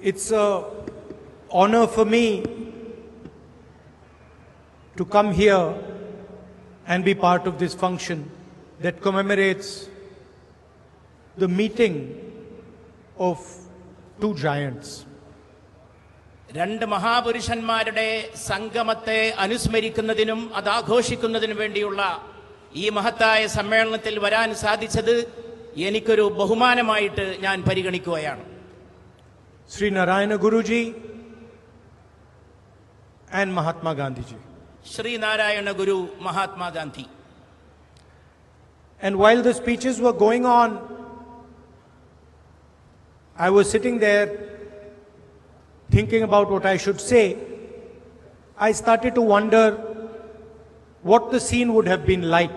It's an honor for me to come here and be part of this function that commemorates the meeting of two giants. രണ്ട് മഹാപുരുഷന്മാരുടെ സംഗമത്തെ അനുസ്മരിക്കുന്നതിനും അത് ആഘോഷിക്കുന്നതിനും വേണ്ടിയുള്ള ഈ മഹത്തായ സമ്മേളനത്തിൽ വരാൻ സാധിച്ചത് എനിക്കൊരു ബഹുമാനമായിട്ട് ഞാൻ പരിഗണിക്കുകയാണ്. Sri Narayana Guruji and Mahatma Gandhi ji. Sri Narayana Guru, Mahatma Gandhi. And while the speeches were going on, I was sitting there thinking about what I should say. I started to wonder what the scene would have been like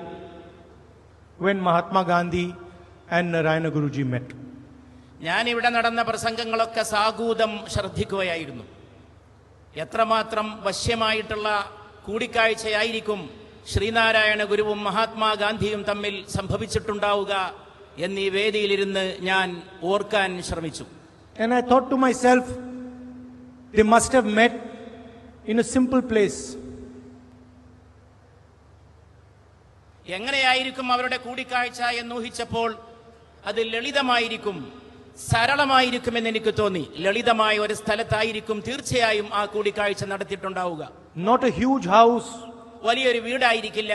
when Mahatma Gandhi and Narayana Guruji met. ഞാനിവിടെ നടന്ന പ്രസംഗങ്ങളൊക്കെ സാഗൂതം ശ്രദ്ധിക്കുകയായിരുന്നു. എത്രമാത്രം വശ്യമായിട്ടുള്ള കൂടിക്കാഴ്ചയായിരിക്കും ശ്രീനാരായണ ഗുരുവും മഹാത്മാഗാന്ധിയും തമ്മിൽ സംഭവിച്ചിട്ടുണ്ടാവുക എന്നീ വേദിയിലിരുന്ന് ഞാൻ ഓർക്കാൻ ശ്രമിച്ചു. And I thought to myself, they must have met in a simple place. എങ്ങനെയായിരിക്കും അവരുടെ കൂടിക്കാഴ്ച എന്നൂഹിച്ചപ്പോൾ അത് ലളിതമായിരിക്കും, സരളമായിരിക്കുമെന്ന് എനിക്ക് തോന്നി. ലളിതമായ ഒരു സ്ഥലത്തായിരിക്കും തീർച്ചയായും ആ കൂടിക്കാഴ്ച നടത്തിയിട്ടുണ്ടാവുക. Not a huge house, വലിയൊരു വീടായിരിക്കില്ല,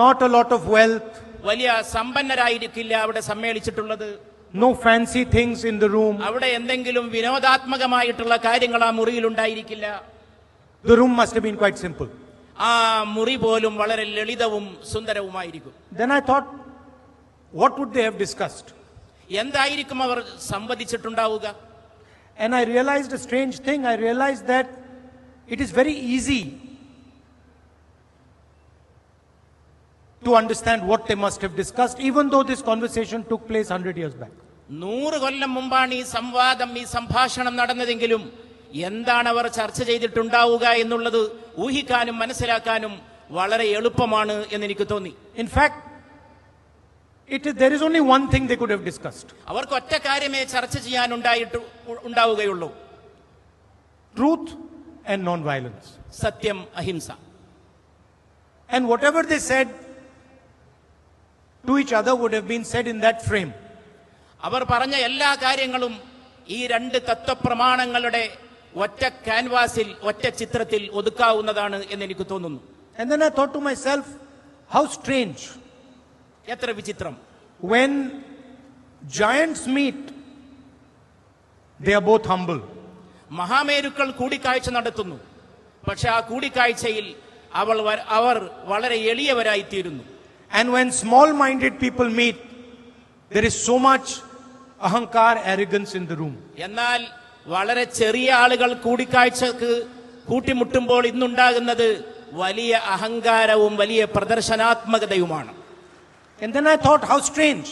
not a lot of wealth, വലിയ സമ്പന്നരായിരിക്കില്ല അവിടെ സമ്മേളിച്ചിട്ടുള്ളത്. no fancy things in the room. അവിടെ എന്തെങ്കിലും വിനോദാത്മകമായിട്ടുള്ള കാര്യങ്ങൾ ആ മുറിയിൽ ഉണ്ടായിരിക്കില്ല. The room must have been quite simple. ആ മുറി പോലും വളരെ ലളിതവും സുന്ദരവുമായിരിക്കും. Then I thought, what would they have discussed? എന്തായിരിക്കും അവർ സംവദിച്ചിട്ടുണ്ടാവുക? And I realized a strange thing. I realized that it is very easy to understand what they must have discussed, even though this conversation took place 100 years back. 100 കൊല്ലം മുമ്പാണ് ഈ സംവാദം, ഈ സംഭാഷണം നടന്നതെങ്കിലും എന്താണ് അവർ ചർച്ച ചെയ്തിട്ടുണ്ടാവുക എന്നുള്ളത് ഊഹിക്കാനും മനസ്സിലാക്കാനും വളരെ എളുപ്പമാണ് എന്ന് എനിക്ക് തോന്നി. In fact, there is only one thing they could have discussed. അവർക്ക് ഒറ്റ കാര്യമേ ചർച്ച ചെയ്യാൻ ഉണ്ടാവുകയുള്ളൂ. Truth and non-violence. സത്യം, അഹിംസ. And whatever they said to each other would have been said in that frame. അവർ പറഞ്ഞ എല്ലാ കാര്യങ്ങളും ഈ രണ്ട് തത്വപ്രമാണങ്ങളുടെ ഒറ്റ ക്യാൻവാസിൽ, ഒറ്റ ചിത്രത്തിൽ ഒതുക്കാവുന്നതാണ് എന്ന് എനിക്ക് തോന്നുന്നു. And then I thought to myself, how strange. എത്ര വിചിത്രം. When giants meet, they are both humble. മഹാമേരുക്കൾ കൂടിക്കാഴ്ച നടത്തുന്നു, പക്ഷെ ആ കൂടിക്കാഴ്ചയിൽ അവർ വളരെ എളിയവരായിത്തീരുന്നു. And when small-minded people meet, there is so much ahankar, arrogance in the room. എന്നാൽ വളരെ ചെറിയ ആളുകൾ കൂടിക്കാഴ്ചക്ക് കൂട്ടിമുട്ടുമ്പോൾ ഇന്നുണ്ടാകുന്നത് വലിയ അഹങ്കാരവും വലിയ പ്രദർശനാത്മകതയുമാണ്. And then I thought, how strange.